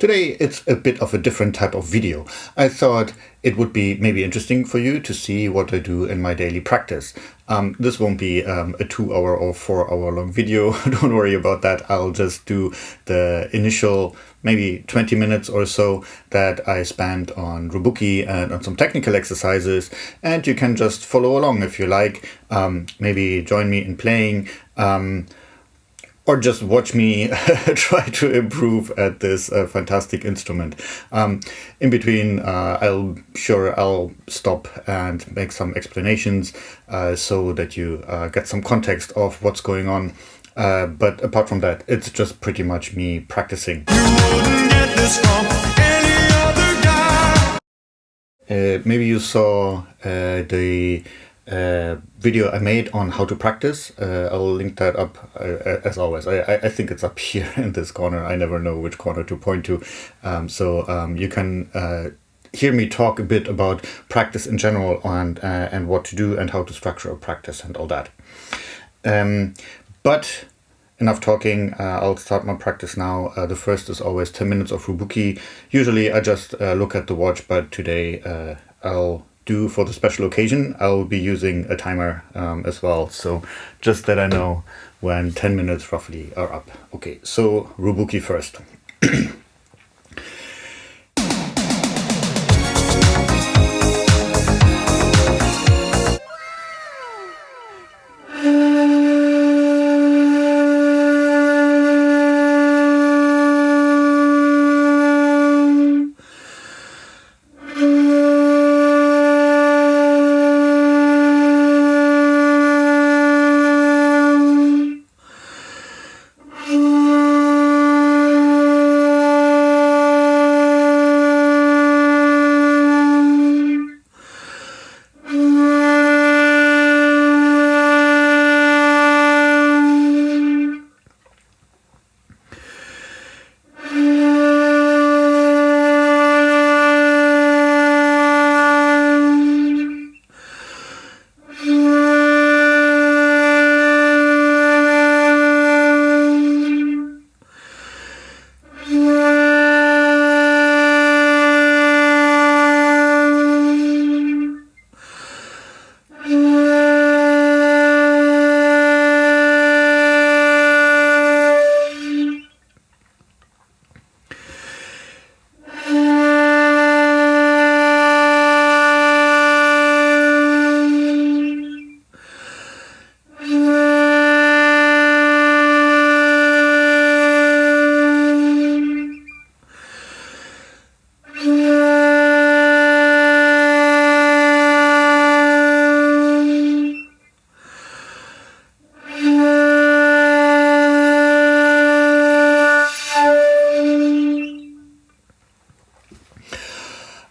Today it's a bit of a different type of video. I thought it would be maybe interesting for you to see what I do in my daily practice. This won't be a 2-hour or 4-hour long video. Don't worry about that. I'll just do the initial maybe 20 minutes or so that I spent on Rubuki and on some technical exercises, and you can just follow along if you like. Maybe join me in playing. Or just watch me try to improve at this fantastic instrument. In between, I'll stop and make some explanations so that you get some context of what's going on. But apart from that, it's just pretty much me practicing. You wouldn't get this from any other guy. Maybe you saw the video I made on how to practice. I'll link that up as always. I think it's up here in this corner. I never know which corner to point to. So you can hear me talk a bit about practice in general and what to do and how to structure a practice and all that. But enough talking. I'll start my practice now. The first is always 10 minutes of Rubuki. Usually I just look at the watch, but today I'll do for the special occasion. I'll be using a timer as well, so just that I know when 10 minutes roughly are up. Okay, so Rubuki first.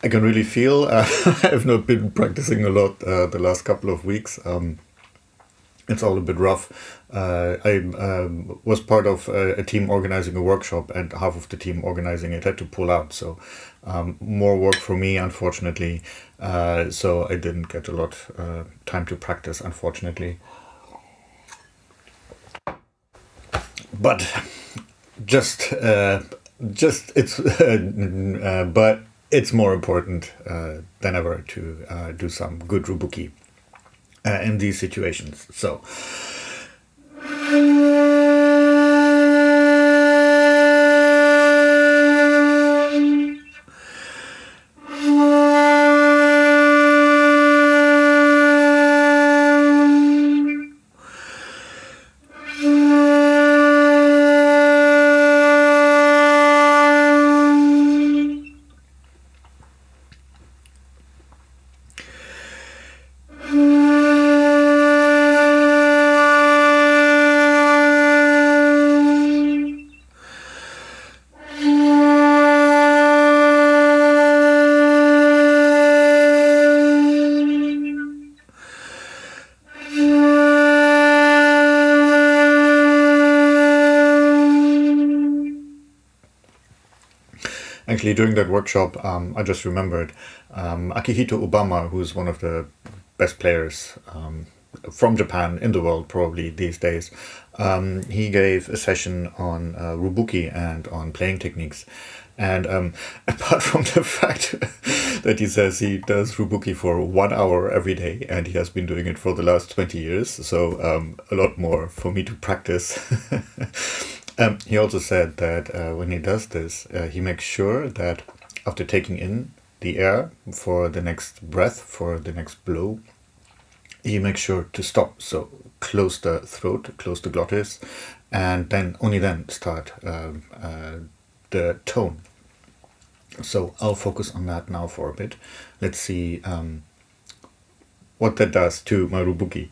I can really feel I've not been practicing a lot the last couple of weeks. It's all a bit rough. I was part of a team organizing a workshop, and half of the team organizing it had to pull out. So more work for me, unfortunately. So I didn't get a lot time to practice, unfortunately. But it's more important than ever to do some good Rubuki in these situations. So. Actually, during that workshop, I just remembered Akihito Obama, who's one of the best players from Japan in the world probably these days. He gave a session on Rubuki and on playing techniques. And apart from the fact that he says he does Rubuki for 1 hour every day, and he has been doing it for the last 20 years, so a lot more for me to practice. He also said that when he does this, he makes sure that after taking in the air for the next breath, for the next blow, he makes sure to stop. So close the throat, close the glottis, and then only then start the tone. So I'll focus on that now for a bit. Let's see what that does to my Rubuki.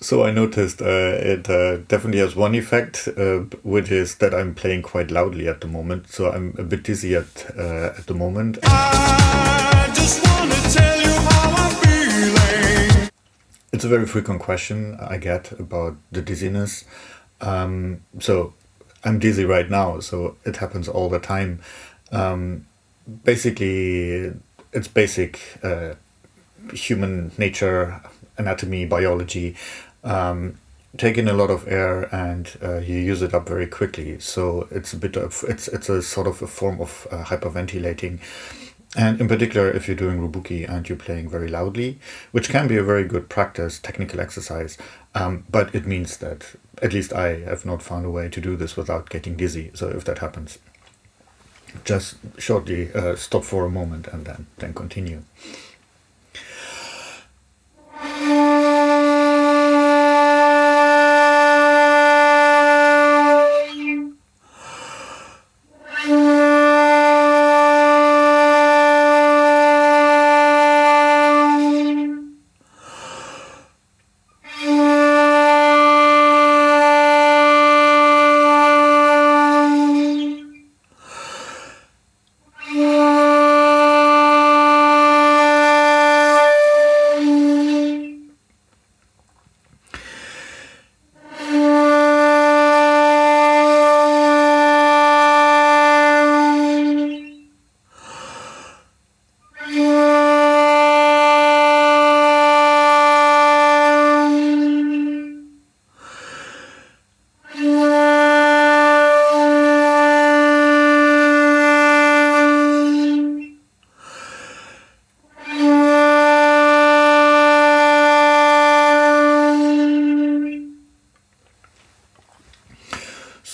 So I noticed it definitely has one effect, which is that I'm playing quite loudly at the moment. So I'm a bit dizzy at the moment. I just want to tell you how I'm feeling. It's a very frequent question I get about the dizziness. So I'm dizzy right now, so it happens all the time. Basically, it's basic human nature, anatomy, biology. Take in a lot of air and you use it up very quickly. So it's a bit of it's a sort of a form of hyperventilating. And in particular, if you're doing Rubuki and you're playing very loudly, which can be a very good practice, technical exercise, but it means that at least I have not found a way to do this without getting dizzy. So if that happens, just shortly stop for a moment and then continue.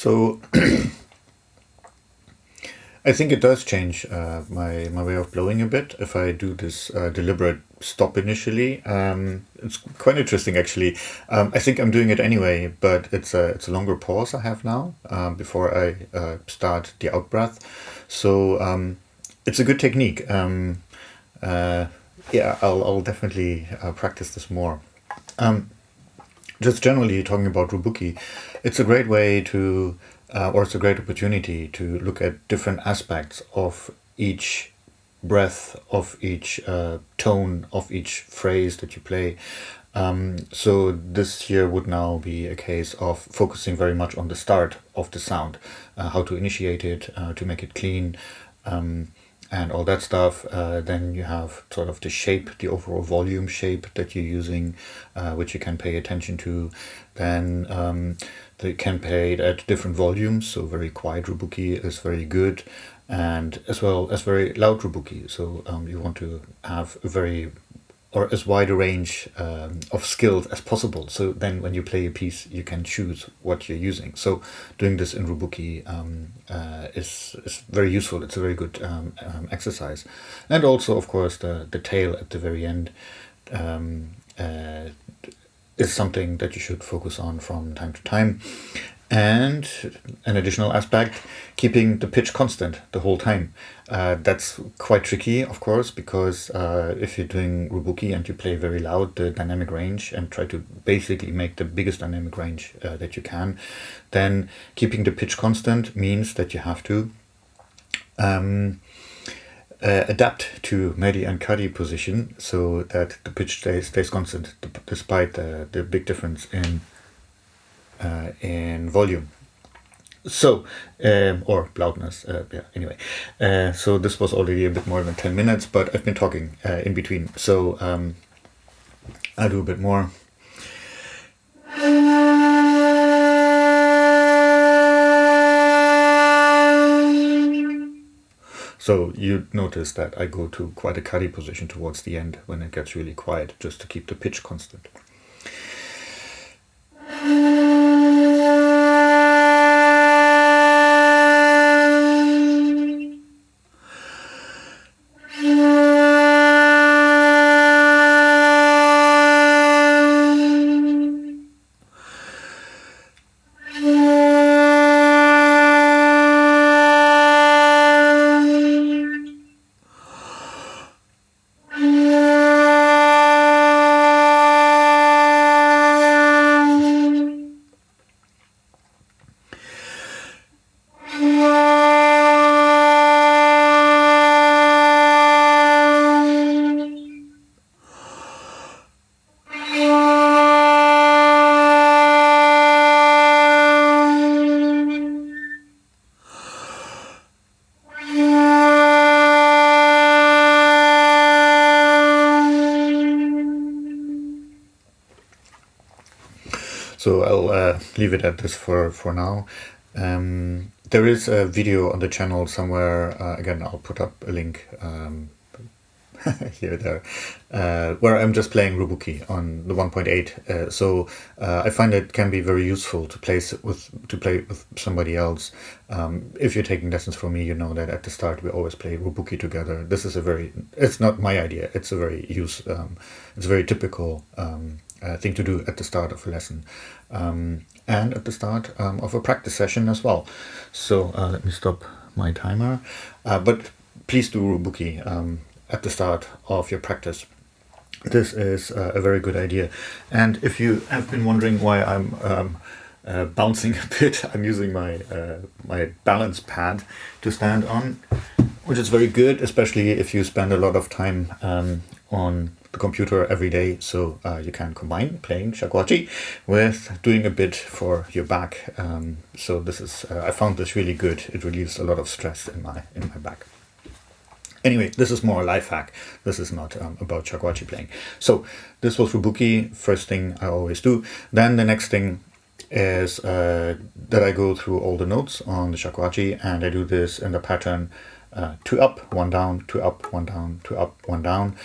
So I think it does change my way of blowing a bit if I do this deliberate stop initially. It's quite interesting actually. I think I'm doing it anyway, but it's a longer pause I have now before I start the out breath. So it's a good technique. Yeah, I'll definitely practice this more. Just generally talking about Rubuki, it's a great way to, or it's a great opportunity to look at different aspects of each breath, of each tone, of each phrase that you play. So this here would now be a case of focusing very much on the start of the sound, how to initiate it, to make it clean, and all that stuff. Then you have sort of the shape, the overall volume shape that you're using, which you can pay attention to. Then they can play it at different volumes, so very quiet Rubuki is very good, and as well as very loud Rubuki. So you want to have a very, or as wide a range of skills as possible. So then when you play a piece, you can choose what you're using. So doing this in Rubuki is very useful. It's a very good exercise. And also, of course, the tail at the very end is something that you should focus on from time to time. And an additional aspect, keeping the pitch constant the whole time. That's quite tricky, of course, because if you're doing Rubuki and you play very loud, the dynamic range, and try to basically make the biggest dynamic range that you can, then keeping the pitch constant means that you have to adapt to meri and kari position so that the pitch stays constant despite the big difference in volume. So, or loudness, yeah, anyway. So this was already a bit more than 10 minutes, but I've been talking in between. So I'll do a bit more. So you notice that I go to quite a kari position towards the end when it gets really quiet, just to keep the pitch constant. So I'll leave it at this for now. There is a video on the channel somewhere, again I'll put up a link here, there, where I'm just playing Rubuki on the 1.8. So I find it can be very useful to play with somebody else. If you're taking lessons from me, you know that at the start we always play Rubuki together. This is it's not my idea, it's a it's a very typical thing to do at the start of a lesson, and at the start of a practice session as well. So let me stop my timer, but please do Rubuki at the start of your practice. This is a very good idea. And if you have been wondering why I'm bouncing a bit, I'm using my balance pad to stand on, which is very good, especially if you spend a lot of time on the computer every day. So you can combine playing shakuhachi with doing a bit for your back. So this is I found this really good. It relieves a lot of stress in my back. Anyway, this is more a life hack. This is not about shakuhachi playing. So this was Rubuki, first thing I always do. Then the next thing is that I go through all the notes on the shakuhachi, and I do this in the pattern 2 up, 1 down, 2 up, 1 down, 2 up, 1 down.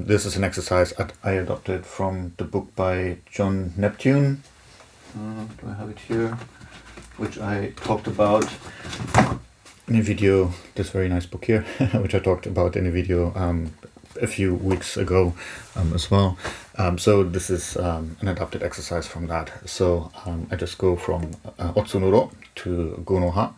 This is an exercise I adopted from the book by John Neptune. Do I have it here? which I talked about in a video, this very nice book here, which I talked about in a video a few weeks ago as well. So this is an adapted exercise from that. So I just go from Otsunuro to Go no Ha.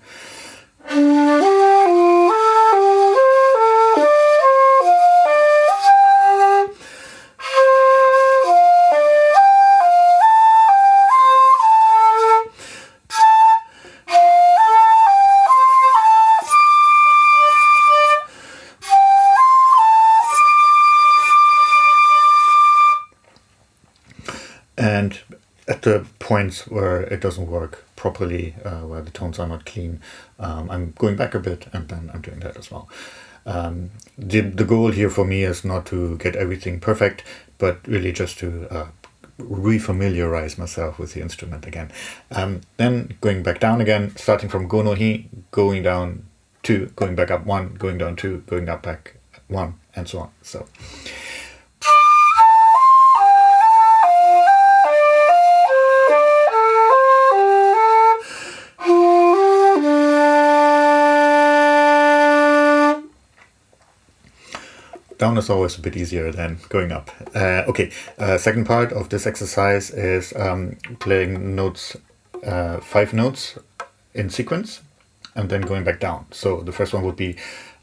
And at the points where it doesn't work properly, where the tones are not clean, I'm going back a bit and then I'm doing that as well. The goal here for me is not to get everything perfect, but really just to refamiliarize myself with the instrument again. Then going back down again, starting from Go no Hi, going down 2, going back up 1, going down 2, going up back 1, and so on. So. Down is always a bit easier than going up. Second part of this exercise is playing notes, 5 notes in sequence, and then going back down. So the first one would be,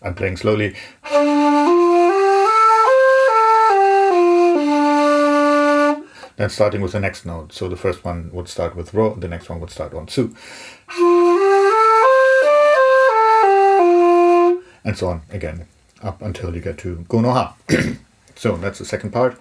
I'm playing slowly. Then starting with the next note. So the first one would start with Ro, the next one would start on Su. And so on again, up until you get to Go no Ha. So that's the second part.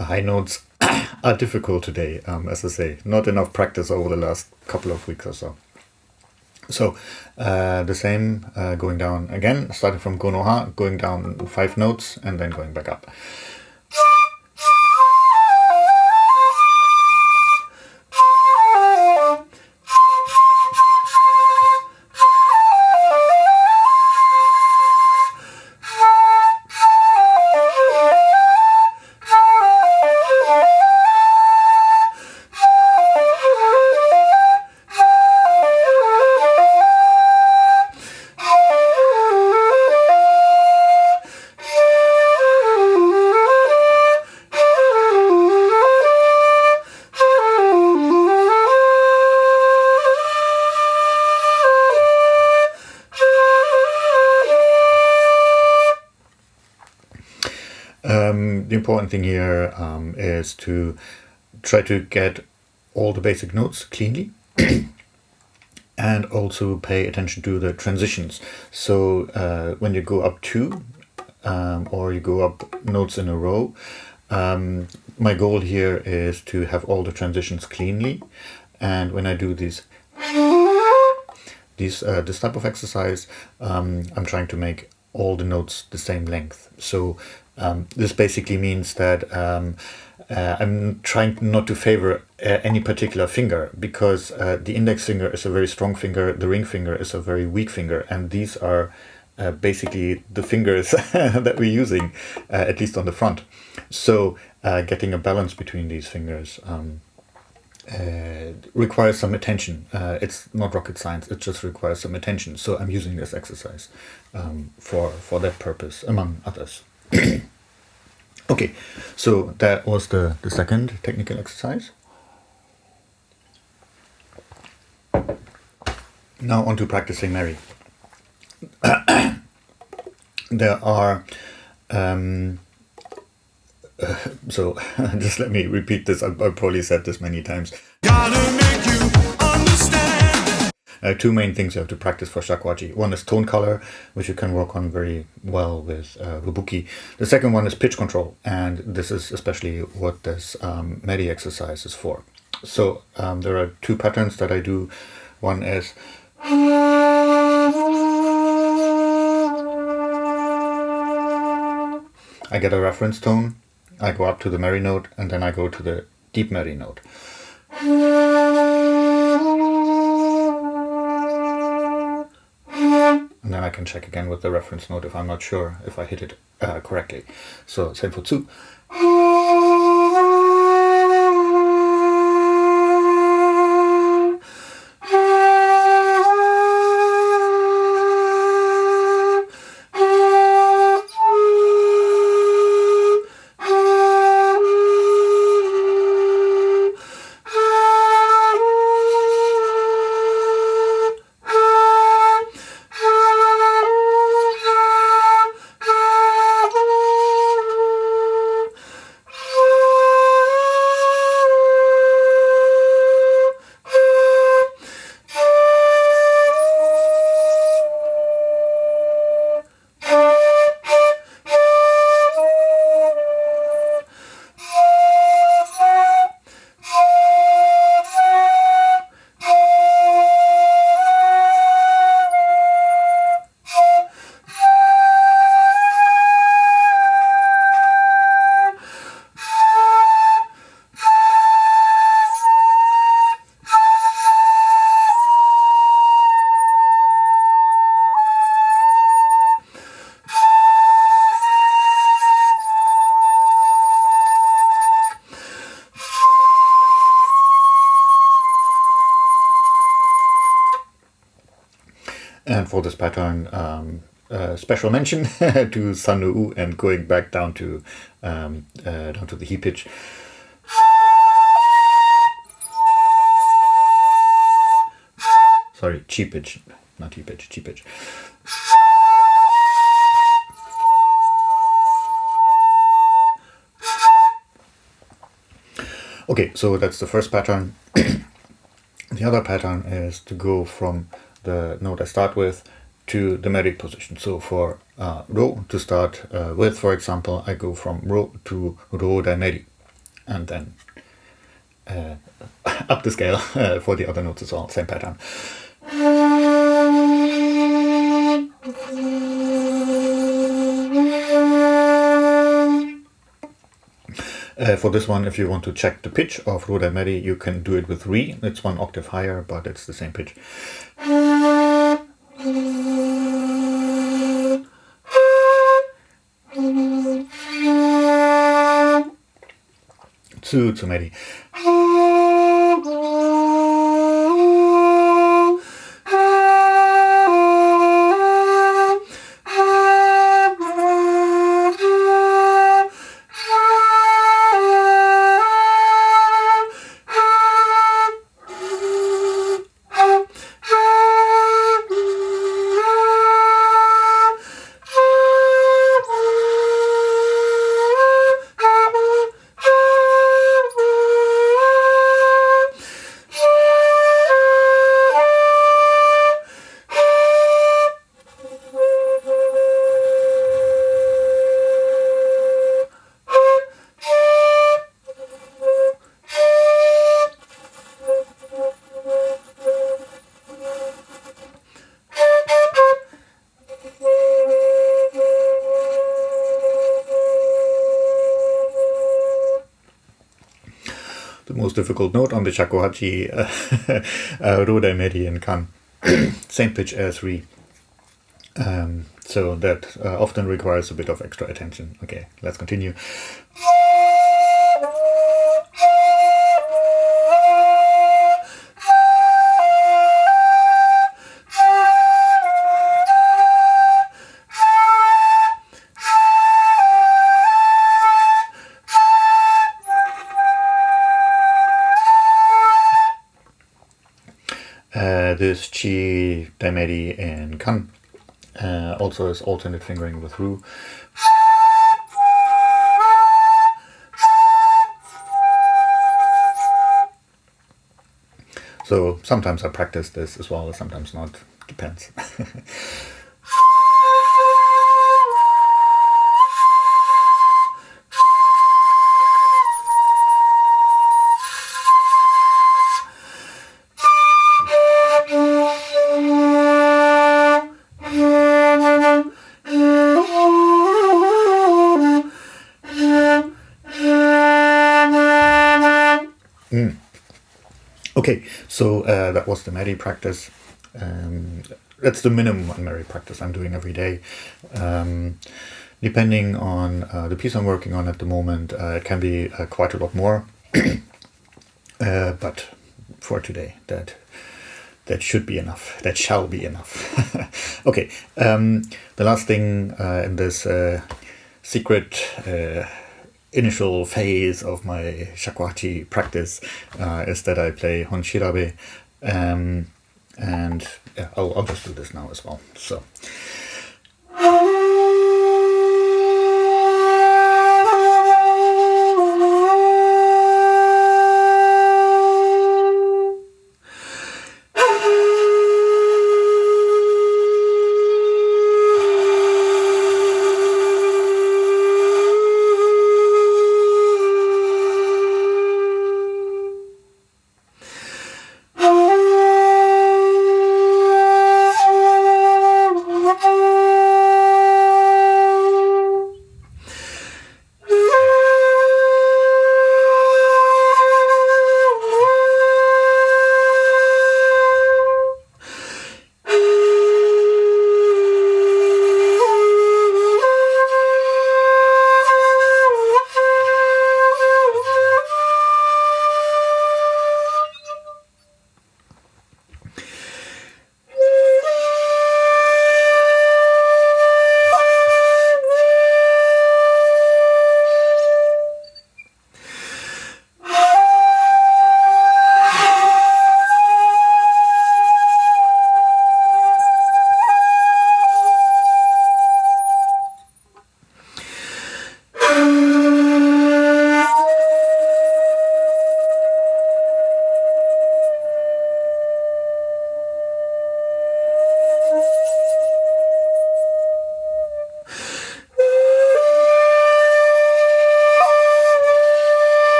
High notes are difficult today, as I say, not enough practice over the last couple of weeks or so. So the same, going down again, starting from Go no Ha, going down 5 notes and then going back up. The important thing here is to try to get all the basic notes cleanly and also pay attention to the transitions. So when you go up 2 or you go up notes in a row, my goal here is to have all the transitions cleanly. And when I do this type of exercise, I'm trying to make all the notes the same length. So this basically means that I'm trying not to favor any particular finger, because the index finger is a very strong finger, the ring finger is a very weak finger, and these are basically the fingers that we're using, at least on the front. So getting a balance between these fingers requires some attention. It's not rocket science, it just requires some attention. So I'm using this exercise for that purpose, among others. Okay, so that was the second technical exercise. Now on to practicing meri. there are so just let me repeat this. I've probably said this many times. Gotta make you understand. Two main things you have to practice for shakuhachi. One is tone color, which you can work on very well with Rubuki. The second one is pitch control, and this is especially what this meri exercise is for. So there are two patterns that I do. One is I get a reference tone, I go up to the meri note, and then I go to the deep meri note. And then I can check again with the reference note if I'm not sure if I hit it correctly. So same for 2. And for this pattern, special mention to Sanu and going back down to the he pitch. Sorry, chi pitch, not he pitch, chi pitch. Okay, so that's the first pattern. The other pattern is to go from the note I start with to the meri position. So for ro to start with, for example, I go from ro to ro dai meri, and then up the scale for the other notes as well, same pattern. For this one, if you want to check the pitch of ro dai meri, you can do it with re. It's 1 octave higher, but it's the same pitch. To meri. The most difficult note on the shakuhachi, ro dai meri and kan, same pitch as re. So that often requires a bit of extra attention. Okay, let's continue. This chi dai meri and kan Also is alternate fingering with Ru. So sometimes I practice this as well, sometimes not, depends. Okay, so that was the meri practice. That's the minimum on meri practice I'm doing every day. Depending on the piece I'm working on at the moment, it can be quite a lot more. But for today, that should be enough. That shall be enough. Okay, the last thing in this secret initial phase of my shakuhachi practice is that I play Honshirabe, and yeah, I'll just do this now as well. So.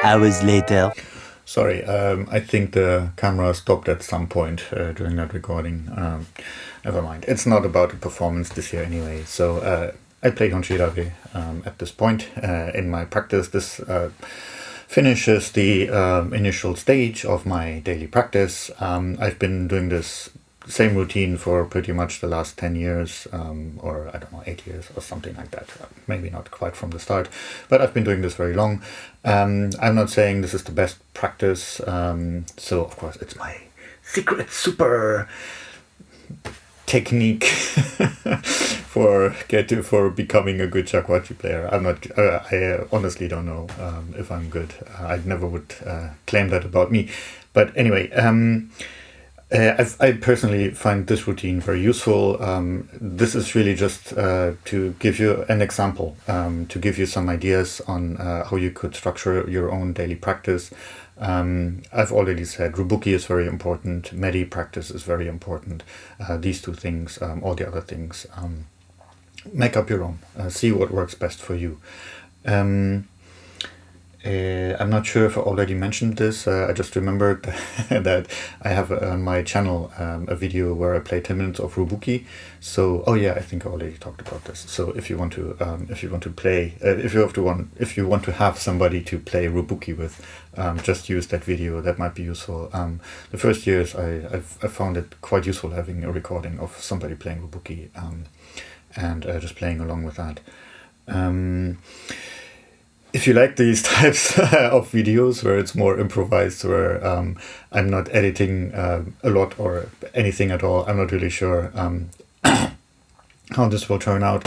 Hours later. Sorry, I think the camera stopped at some point during that recording. Never mind. It's not about the performance this year anyway. So I play Honshirabe at this point in my practice. This finishes the initial stage of my daily practice. I've been doing this same routine for pretty much the last 10 years, or I don't know, 8 years or something like that. Maybe not quite from the start, but I've been doing this very long. I'm not saying this is the best practice, so of course it's my secret super technique for becoming a good shakuhachi player. I'm not. I honestly don't know if I'm good. I never would claim that about me. But anyway, I personally find this routine very useful. This is really just to give you an example, to give you some ideas on how you could structure your own daily practice. I've already said Rubuki is very important, meri practice is very important. These two things, all the other things, make up your own. See what works best for you. I'm not sure if I already mentioned this. I just remembered that I have on my channel a video where I play 10 minutes of Rubuki. So, oh yeah, I think I already talked about this. So if you want to play, if you want to have somebody to play Rubuki with, just use that video. That might be useful. The first years I found it quite useful having a recording of somebody playing Rubuki and just playing along with that. If you like these types of videos where it's more improvised, where I'm not editing a lot or anything at all, I'm not really sure how this will turn out.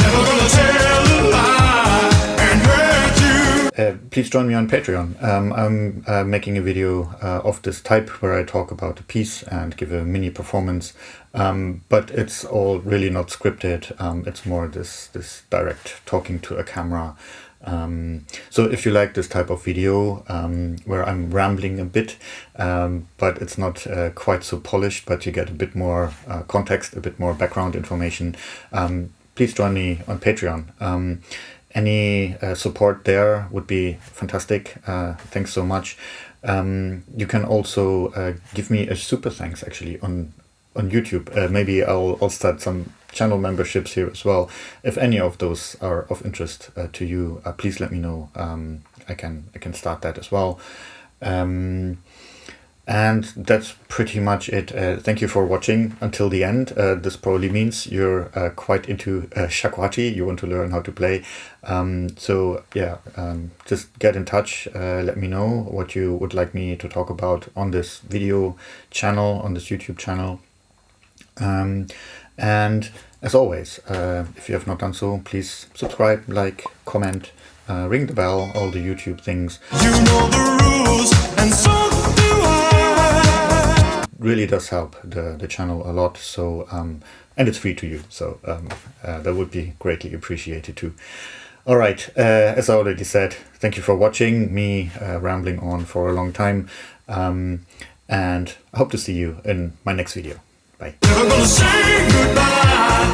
Please join me on Patreon. I'm making a video of this type where I talk about a piece and give a mini performance, but it's all really not scripted. It's more this direct talking to a camera. So if you like this type of video where I'm rambling a bit, but it's not quite so polished, but you get a bit more context, a bit more background information, please join me on Patreon. Any support there would be fantastic. Thanks so much. You can also give me a super thanks actually on YouTube. Maybe I'll start some channel memberships here as well. If any of those are of interest to you, please let me know. I can start that as well. And that's pretty much it. Thank you for watching until the end. This probably means you're quite into shakuhachi. You want to learn how to play. So yeah, just get in touch. Let me know what you would like me to talk about on this video channel, on this YouTube channel. And as always, if you have not done so, please subscribe, like, comment, ring the bell, all the YouTube things. You know the rules, and so do I. Really does help the channel a lot. So and it's free to you, so that would be greatly appreciated too. All right, as I already said, thank you for watching me rambling on for a long time, and I hope to see you in my next video. Bye. Never gonna say goodbye.